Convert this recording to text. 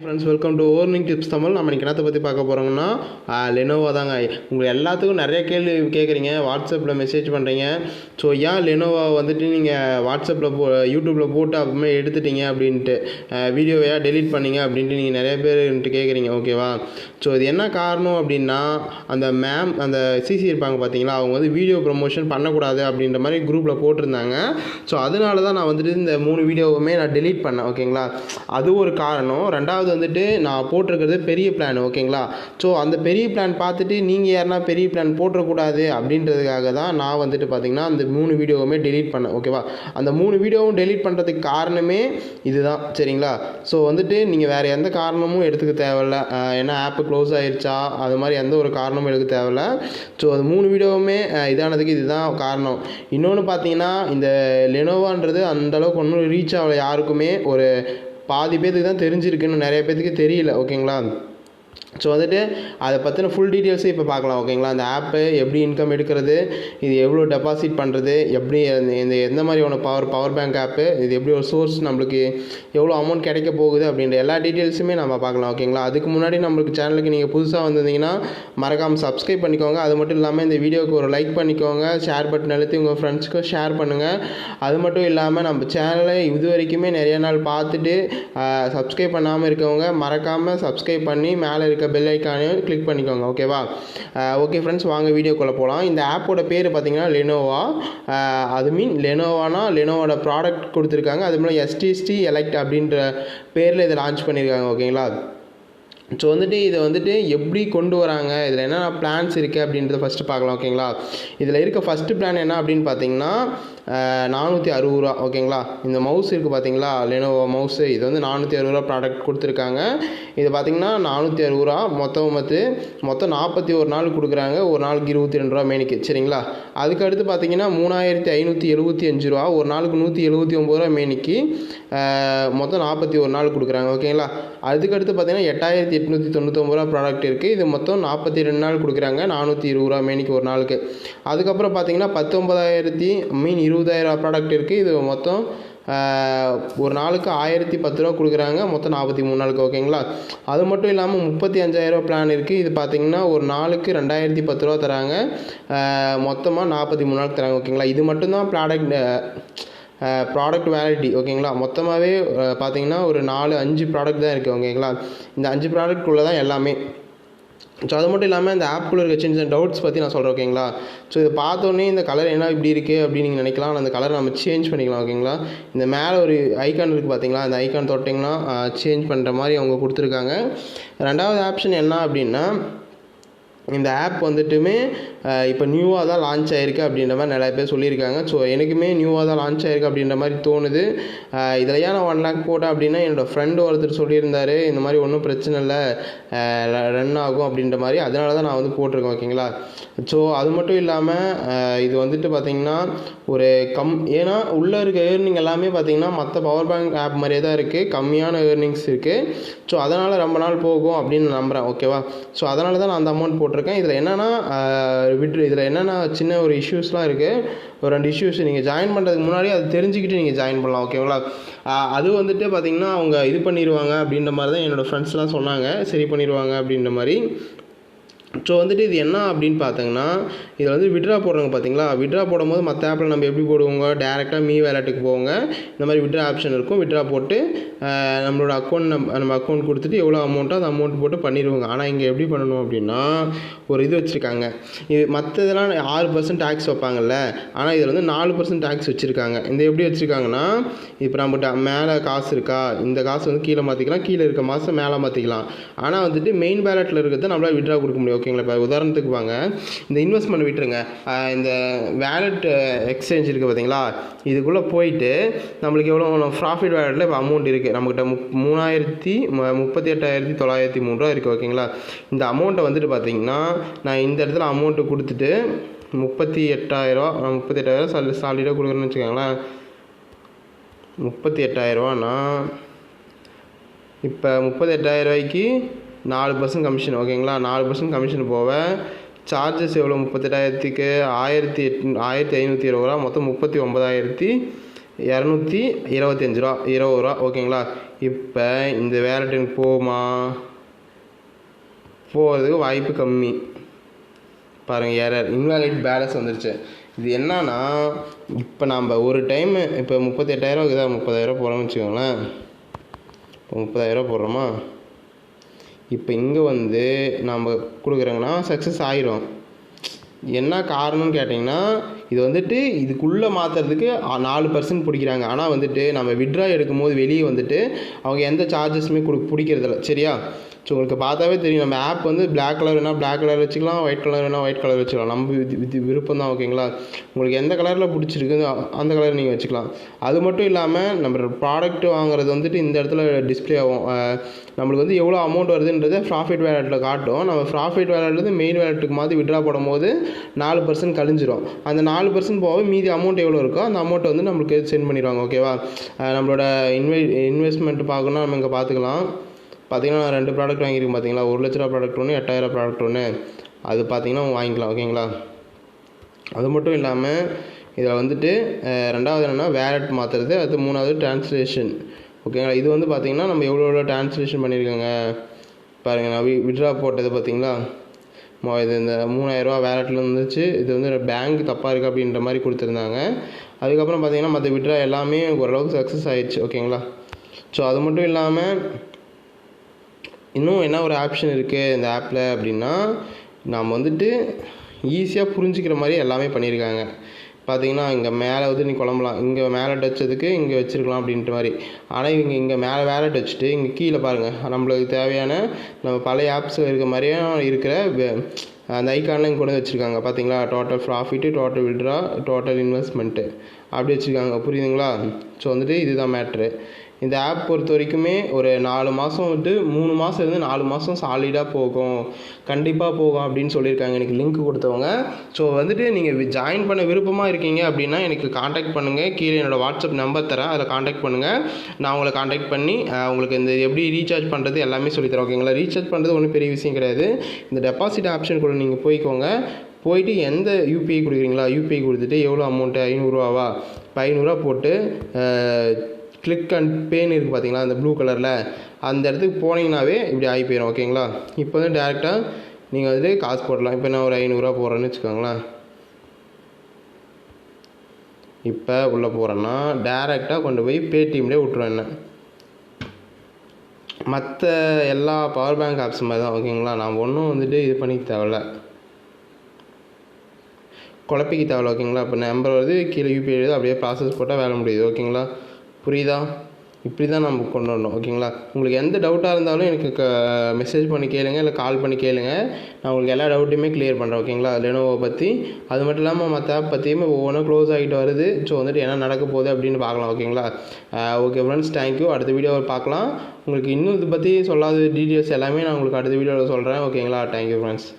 Friends, welcome to earning tips Tamil. நம்ம இன்றைக்கி என்னத்தை பற்றி பார்க்க போகிறோங்கன்னா லெனோவோ தாங்க. உங்கள் எல்லாத்துக்கும் நிறைய கேள்வி கேட்குறீங்க, வாட்ஸ்அப்பில் மெசேஜ் பண்ணுறீங்க. ஸோ ஏன் லெனோவோ வந்துட்டு நீங்கள் வாட்ஸ்அப்பில் யூடியூப்பில் போட்டு அப்புறமே எடுத்துட்டீங்க அப்படின்ட்டு, வீடியோவையாக டெலீட் பண்ணிங்க அப்படின்ட்டு நீங்கள் நிறைய பேர் கேட்குறீங்க, ஓகேவா? ஸோ இது என்ன காரணம் அப்படின்னா, அந்த சிசி இருப்பாங்க பார்த்தீங்களா, அவங்க வந்து வீடியோ ப்ரமோஷன் பண்ணக்கூடாது அப்படின்ற மாதிரி குரூப்பில் போட்டிருந்தாங்க. ஸோ அதனால தான் நான் வந்துட்டு இந்த 3 வீடியோவுமே நான் டெலீட் பண்ணேன், ஓகேங்களா? அது ஒரு காரணம். ரெண்டாவது வந்துட்டு நான் போட்டிருக்கிறது பெரிய பிளான், ஓகேங்களா? ஸோ அந்த பெரிய பிளான் பார்த்துட்டு நீங்கள் யாருன்னா பெரிய பிளான் போட்டுறக்கூடாது அப்படின்றதுக்காக தான் நான் வந்துட்டு பார்த்தீங்கன்னா அந்த 3 வீடியோவுமே டெலீட் பண்ணேன், ஓகேவா? அந்த 3 வீடியோவும் டெலீட் பண்ணுறதுக்கு காரணமே இதுதான், சரிங்களா? ஸோ வந்துட்டு நீங்கள் வேறு எந்த காரணமும் எடுத்துக்க தேவையில்ல. ஏன்னா ஆப்பு க்ளோஸ் ஆகிடுச்சா, அது மாதிரி எந்த ஒரு காரணமும் எடுக்க தேவையில்ல. ஸோ அது 3 வீடியோவுமே இதானதுக்கு இதுதான் காரணம். இன்னொன்று பார்த்தீங்கன்னா, இந்த லெனோவோன்றது அந்தளவுக்கு ஒன்றும் ரீச் ஆகலை யாருக்குமே. ஒரு பாதி பேத்துக்கு தான் தெரிஞ்சிருக்குன்னு, நிறைய பேத்துக்கு தெரியல, ஓகேங்களா? ஸோ வந்துட்டு அதை பற்றின ஃபுல் டீட்டெயில்ஸே இப்போ பார்க்கலாம், ஓகேங்களா? அந்த ஆப்பு எப்படி இன்கம் எடுக்கிறது, இது எவ்வளோ டெபாசிட் பண்ணுறது, எப்படி இந்த எந்த மாதிரியான பவர் பேங்க் ஆப்பு, இது எப்படி ஒரு சோர்ஸ், நம்மளுக்கு எவ்வளோ அமௌண்ட் கிடைக்க போகுது அப்படின்ற எல்லா டீட்டெயில்ஸுமே நம்ம பார்க்கலாம், ஓகேங்களா? அதுக்கு முன்னாடி நம்மளுக்கு சேனலுக்கு நீங்கள் புதுசாக வந்திருந்தீங்கன்னா மறக்காமல் சப்ஸ்கிரைப் பண்ணிக்கோங்க. அது மட்டும் இல்லாமல் இந்த வீடியோவுக்கு ஒரு லைக் பண்ணிக்கோங்க, ஷேர் பட்டன் அழுத்தி உங்கள் ஃப்ரெண்ட்ஸ்க்கும் ஷேர் பண்ணுங்கள். அது மட்டும் இல்லாமல் நம்ம சேனலை இது வரைக்குமே நிறைய நாள் பார்த்துட்டு சப்ஸ்கிரைப் பண்ணாமல் இருக்கவங்க மறக்காமல் சப்ஸ்கிரைப் பண்ணி மேலே இருக்க பெல் ஐக்கானையும் கிளிக் பண்ணிக்கோங்க, ஓகேவா? ஓகே ஃப்ரெண்ட்ஸ், வாங்க வீடியோக்குள்ளே போகலாம். இந்த ஆப்போட பேர் பார்த்தீங்கன்னா லெனோவா. அது லெனோவானா லெனோவோட ப்ராடக்ட் கொடுத்துருக்காங்க. அது மூலம் எஸ்டிஎஸ்டி எலெக்ட் அப்படின்ற பேரில் இதை லான்ச் பண்ணியிருக்காங்க, ஓகேங்களா? ஸோ வந்துட்டு இதை வந்துட்டு எப்படி கொண்டு வராங்க, இதில் என்னென்ன பிளான்ஸ் இருக்குது அப்படின்றத ஃபஸ்ட்டு பார்க்கலாம், ஓகேங்களா? இதில் இருக்க ஃபஸ்ட்டு பிளான் என்ன அப்படின்னு பார்த்தீங்கன்னா 460 ரூபா, ஓகேங்களா? இந்த மவுஸ் இருக்குது பார்த்தீங்களா, லெனோவோ மவுஸு, இது வந்து 460 ரூபா ப்ராடக்ட் கொடுத்துருக்காங்க. இது பார்த்தீங்கன்னா 460 ரூபா மொத்தம் 41 நாள் கொடுக்குறாங்க. ஒரு நாளுக்கு 22 ரூபா மேனிக்கு, சரிங்களா? அதுக்கு அடுத்து பார்த்தீங்கன்னா 3575 ரூபா, ஒரு நாளுக்கு 179 ரூபா மேனிக்கு, மொத்தம் 41 நாள் கொடுக்குறாங்க, ஓகேங்களா? அதுக்கடுத்து பார்த்தீங்கன்னா 8899 ரூபா ப்ராடக்ட் இருக்குது. இது மொத்தம் 42 நாள் கொடுக்குறாங்க, 420 ரூபா மேனிக்கு ஒரு நாளுக்கு. அதுக்கப்புறம் பார்த்தீங்கன்னா 20,000 ரூபா ப்ராடக்ட் இருக்குது. இது மொத்தம் ஒரு நாளுக்கு 1010 ரூபா கொடுக்குறாங்க, மொத்தம் 43 நாளுக்கு, ஓகேங்களா? அது மட்டும் இல்லாமல் 35,000 ரூபா பிளான் இருக்குது. இது பார்த்தீங்கன்னா ஒரு நாளுக்கு 2010 ரூபா தராங்க, மொத்தமாக 43 நாளுக்கு தராங்க, ஓகேங்களா? இது மட்டும்தான் ப்ராடக்ட் வேலிடிட்டி, ஓகேங்களா? மொத்தமாகவே பார்த்தீங்கன்னா ஒரு 4-5 ப்ராடக்ட் தான் இருக்குது, ஓகேங்களா? இந்த 5 ப்ராடக்ட்குள்ளே தான் எல்லாமே. ஸோ அது மட்டும் இல்லாமல் இந்த ஆப்புக்குள்ளே இருக்க சின்ன சின்ன டவுட்ஸ் பற்றி நான் சொல்கிறேன், ஓகேங்களா? ஸோ இதை பார்த்தோன்னே இந்த கலர் என்ன இப்படி இருக்குது அப்படின்னு நீங்கள் நினைக்கலாம். ஆனால் அந்த கலரை நம்ம சேஞ்ச் பண்ணிக்கலாம், ஓகேங்களா? இந்த மேலே ஒரு ஐக்கான் இருக்குது பார்த்தீங்களா, அந்த ஐக்கான் தொட்டிங்கன்னா சேஞ்ச் பண்ணுற மாதிரி அவங்க கொடுத்துருக்காங்க. ரெண்டாவது ஆப்ஷன் என்ன அப்படின்னா, இந்த ஆப் வந்துட்டுமே இப்போ நியூவாக தான் லான்ச் ஆகிருக்கு அப்படின்ற மாதிரி நிறைய பேர் சொல்லியிருக்காங்க. ஸோ எனக்குமே நியூவாக தான் லான்ச் ஆகிருக்கு அப்படின்ற மாதிரி தோணுது. இதில் ஏன் நான் 1 லேக் போட்டேன் அப்படின்னா, என்னோடய ஃப்ரெண்டு ஒருத்தர் சொல்லியிருந்தார், இந்த மாதிரி ஒன்றும் பிரச்சனை இல்லை, ரன் ஆகும் அப்படின்ற மாதிரி. அதனால தான் நான் வந்து போட்டிருக்கேன், ஓகேங்களா? ஸோ அது மட்டும் இல்லாமல் இது வந்துட்டு பார்த்திங்கன்னா ஒரு ஏன்னா உள்ளே இருக்க ஏர்னிங் எல்லாமே பார்த்திங்கன்னா மற்ற பவர் பேங்க் ஆப் மாதிரியே தான் இருக்குது, கம்மியான ஏர்னிங்ஸ் இருக்குது. ஸோ அதனால் ரொம்ப நாள் போகும் அப்படின்னு நான் நம்புகிறேன், ஓகேவா? ஸோ அதனால தான் நான் அந்த அமௌண்ட் போட்டிருக்கேன். இதில் என்னென்னா இதில் என்னென்னா சின்ன ஒரு இஷ்யூஸ்லாம் இருக்குது. ஒரு 2 இஷ்யூஸ் நீங்கள் ஜாயின் பண்ணுறதுக்கு முன்னாடி அது தெரிஞ்சுக்கிட்டு நீங்கள் ஜாயின் பண்ணலாம், ஓகேங்களா? அது வந்துட்டு பார்த்திங்கன்னா அவங்க இது பண்ணிடுவாங்க அப்படின்ற மாதிரி தான் என்னோடய ஃப்ரெண்ட்ஸ்லாம் சொன்னாங்க, சரி பண்ணிடுவாங்க அப்படின்ற மாதிரி. ஸோ வந்துட்டு இது என்ன அப்படின்னு பார்த்தீங்கன்னா, இதில் வந்து விட்ரா போடுறாங்க பார்த்தீங்களா, விட்ரா போடும்போது மற்ற ஆப்பில் நம்ம எப்படி போடுவோங்க, டேரெக்டாக மீ வேலெட்டுக்கு போவோங்க. இந்த மாதிரி விட்ரா ஆப்ஷன் இருக்கும். விட்ரா போட்டு நம்மளோட நம்ம அக்கௌண்ட் கொடுத்துட்டு எவ்வளோ அமௌண்ட்டோ அந்த அமௌண்ட் போட்டு பண்ணிடுவோங்க. ஆனால் இங்கே எப்படி பண்ணணும் அப்படின்னா, ஒரு இது வச்சுருக்காங்க. இது மற்றதெல்லாம் 6% டேக்ஸ் வைப்பாங்கல்ல, ஆனால் இதில் வந்து 4% டேக்ஸ் வச்சுருக்காங்க. இந்த எப்படி வச்சுருக்காங்கன்னா, இப்போ நம்மகிட்ட மேலே காசு இருக்கா, இந்த காசு வந்து கீழே மாற்றிக்கலாம், கீழே இருக்க மாதம் மேலே மாற்றிக்கலாம். ஆனால் வந்துட்டு மெயின் வேலெட்டில் இருக்கிறத நம்மளால் விட்ரா கொடுக்க முடியும், ஓகேங்களா? இப்போ உதாரணத்துக்கு வாங்க, இந்த இன்வெஸ்ட்மெண்ட் விட்டுருங்க, இந்த வேலெட் எக்ஸ்சேஞ்ச் இருக்குது பார்த்தீங்களா, இதுக்குள்ளே போயிட்டு நம்மளுக்கு எவ்வளோ ப்ராஃபிட் வேலெட்டில் இப்போ அமௌண்ட் இருக்குது நம்மக்கிட்ட 38,903 ரூபா இருக்குது, ஓகேங்களா? இந்த அமௌண்ட்டை வந்துட்டு பார்த்தீங்கன்னா நான் இந்த இடத்துல அமௌண்ட்டு கொடுத்துட்டு 38,000 சாலிடாக கொடுக்குறேன்னு வச்சுக்கோங்களேன். 38,000 ரூபான்னா இப்போ 38,000 ரூபாய்க்கு 4% கமிஷன், ஓகேங்களா? 4% கமிஷன் போக சார்ஜஸ் எவ்வளோ, 38,000க்கு 1,520 ரூபா, மொத்தம் 39,225 ரூபா, 20 ரூபா, ஓகேங்களா? இப்போ இந்த வேலட் எனக்கு போகுமா? போகிறதுக்கு வாய்ப்பு கம்மி. பாருங்கள், எரர் இன்வாலிட் பேலன்ஸ் வந்துருச்சு. இது என்னன்னா, இப்போ நம்ம ஒரு டைமு இப்போ 38,000 இருக்குதா, 30,000 போகிறோம்னு வச்சுக்கோங்களேன். இப்போ 30,000 போடுறோமா, இப்போ இங்கே வந்து நம்ம கொடுக்குறோங்கன்னா சக்ஸஸ் ஆயிரும். என்ன காரணம்னு கேட்டிங்கன்னா, இது வந்துட்டு இதுக்குள்ளே மாற்றுறதுக்கு 4% பிடிக்கிறாங்க. ஆனால் வந்துட்டு நம்ம விட்ரா எடுக்கும்போது வெளியே வந்துட்டு அவங்க எந்த சார்ஜஸுமே பிடிக்கிறதில்ல. சரியா? ஸோ உங்களுக்கு பார்த்தாவே தெரியும், நம்ம ஆப் வந்து பிளாக் கலர் வேணால் பிளாக் கலர் வச்சுக்கலாம், ஒயிட் கலர் வேணால் ஒயிட் கலர் வச்சுக்கலாம். நம்ம விருப்பம் தான். ஓகேங்களா? உங்களுக்கு எந்த கலரில் பிடிச்சிருக்கு அந்த கலர் நீங்கள் வச்சுக்கலாம். அது மட்டும் இல்லாமல் நம்ம ப்ராடக்ட் வாங்குறது வந்துட்டு இந்த இடத்துல டிஸ்பிளே ஆகும். நம்மளுக்கு வந்து எவ்வளோ அமௌண்ட் வருதுன்றதை ப்ராஃபிட் வேலெட்டில் காட்டும். நம்ம ப்ராஃபிட் வேலெட்லேருந்து மெயின் வேலெட்டுக்கு மாதிரி விட்ரா போடும்போது 4% கழிஞ்சிரும். அந்த 4% போக மீதி அமௌண்ட் எவ்வளோ இருக்கோ அந்த அமௌண்ட்டை வந்து நம்மளுக்கு சென்ட் பண்ணிடுவாங்க. ஓகேவா? நம்மளோட இன்வெஸ்ட்மெண்ட் பார்க்கணுன்னா நம்ம இங்கே பார்த்துக்கலாம். பார்த்தீங்கன்னா நான் 2 ப்ராடக்ட் வாங்கியிருக்கேன். பார்த்தீங்களா, 1 லட்ச ரூபா ப்ராடக்ட் ஒன்று, 8,000 ப்ராடக்ட் ஒன்று. அது பார்த்தீங்கன்னா வாங்கிக்கலாம். ஓகேங்களா? அது மட்டும் இல்லாமல் இதில் வந்துட்டு 2வது என்னென்னா வேலட் மாற்றுறது, அது 3வது ட்ரான்ஸ்லேஷன். ஓகேங்களா? இது வந்து பார்த்திங்கன்னா நம்ம எவ்வளோ ட்ரான்ஸ்லேஷன் பண்ணியிருக்கோங்க பாருங்கள். நான் விட்ரா போட்டது பார்த்தீங்களா, இது இந்த 3,000 வேலெட்டில் இருந்துச்சு. இது வந்து பேங்க் தப்பாக இருக்குது அப்படின்ற மாதிரி கொடுத்துருந்தாங்க. அதுக்கப்புறம் பார்த்திங்கன்னா மற்ற விட்ரா எல்லாமே ஓரளவுக்கு சக்ஸஸ் ஆகிடுச்சு. ஓகேங்களா? ஸோ அது மட்டும் இல்லாமல் இன்னும் என்ன ஒரு ஆப்ஷன் இருக்குது இந்த ஆப்பில் அப்படின்னா, நாம் வந்துட்டு ஈஸியாக புரிஞ்சிக்கிற மாதிரி எல்லாமே பண்ணியிருக்காங்க. பார்த்தீங்கன்னா இங்கே மேலே வந்து நீ குழம்பலாம், இங்கே வேலட் வச்சதுக்கு இங்கே வச்சுருக்கலாம் அப்படின்ற மாதிரி. ஆனால் இவங்க இங்கே மேலே வேலட் வச்சுட்டு இங்கே கீழே பாருங்கள், நம்மளுக்கு தேவையான நம்ம பழைய ஆப்ஸில் இருக்க மாதிரியும் இருக்கிற அந்த ஐக்கானில் இங்கே கொண்டு வச்சுருக்காங்க. பார்த்தீங்களா, total profit, total withdraw, total investment அப்படி வச்சுருக்காங்க. புரியுதுங்களா? ஸோ வந்துட்டு இதுதான் மேட்ரு. இந்த ஆப் பொறுத்த வரைக்குமே ஒரு 4 மாதம் வந்துட்டு 3 மாதம் இருந்து 4 மாதம் சாலிடாக போகும், கண்டிப்பாக போகும் அப்படின்னு சொல்லியிருக்காங்க எனக்கு லிங்க் கொடுத்தவங்க. ஸோ வந்துட்டு நீங்கள் ஜாயின் பண்ண விருப்பமாக இருக்கீங்க அப்படின்னா எனக்கு காண்டாக்ட் பண்ணுங்கள். கீழே என்னோடய வாட்ஸ்அப் நம்பர் தரேன், அதில் காண்டாக்ட் பண்ணுங்கள். நான் உங்களை காண்டாக்ட் பண்ணி உங்களுக்கு இந்த எப்படி ரீசார்ஜ் பண்ணுறது எல்லாமே சொல்லித்தரேன். ஓகேங்களா? ரீசார்ஜ் பண்ணுறது ஒன்றும் பெரிய விஷயம் கிடையாது. இந்த டெபாசிட் ஆப்ஷன் கூட நீங்கள் போய்க்கோங்க. போயிட்டு எந்த யூபிஐ கொடுக்குறீங்களா, யூபிஐ கொடுத்துட்டு எவ்வளோ அமௌண்ட்டு, 500 ரூபாவா, இப்போ 500 ரூபா போட்டு கிளிக் அண்ட் பேன்னு இருக்குது பார்த்தீங்களா, அந்த ப்ளூ கலரில் அந்த இடத்துக்கு போனீங்கன்னாவே இப்படி ஆகி போயிடும். ஓகேங்களா? இப்போ வந்து டேரெக்டாக நீங்கள் வந்துட்டு காசு போடலாம். இப்போ நான் ஒரு 500 ரூபா போடுறேன்னு வச்சுக்கோங்களேன். இப்போ உள்ளே போகிறேன்னா டேரெக்டாக கொண்டு போய் பேடிஎம்லேயே விட்ருவேன். என்ன மற்ற எல்லா பவர் பேங்க் ஆப்ஸ் மாதிரி தான். ஓகேங்களா? நான் ஒன்றும் வந்துட்டு இது பண்ணிக்க தேவையில்ல, குழப்பிக்க தேவையில்ல. ஓகேங்களா? இப்போ நம்பர் வருது, கீழே யூபிஐ எழுது, அப்படியே ப்ராசஸ் போட்டால் வேலை முடியுது. ஓகேங்களா? புரியுதா? இப்படி தான் நம்ம கொண்டு வரணும். ஓகேங்களா? உங்களுக்கு எந்த டவுட்டாக இருந்தாலும் எனக்கு மெசேஜ் பண்ணி கேளுங்க, இல்லை கால் பண்ணி கேளுங்க. நான் உங்களுக்கு எல்லா டவுட்டையுமே கிளியர் பண்ணுறேன். ஓகேங்களா? லெனோவோ பற்றி, அது மட்டும் இல்லாமல் மற்ற ஆப் பற்றியுமே ஒவ்வொன்றும் க்ளோஸ் ஆகிட்டு வருது. ஸோ வந்துட்டு என்ன நடக்க போகுது அப்படின்னு பார்க்கலாம். ஓகேங்களா? Okay friends, thank you. அடுத்த வீடியோவில் பார்க்கலாம். உங்களுக்கு இன்னும் இதை பற்றி சொல்லாத டீட்டெயில்ஸ் எல்லாமே நான் உங்களுக்கு அடுத்த வீடியோவில் சொல்கிறேன். ஓகேங்களா? Thank you friends.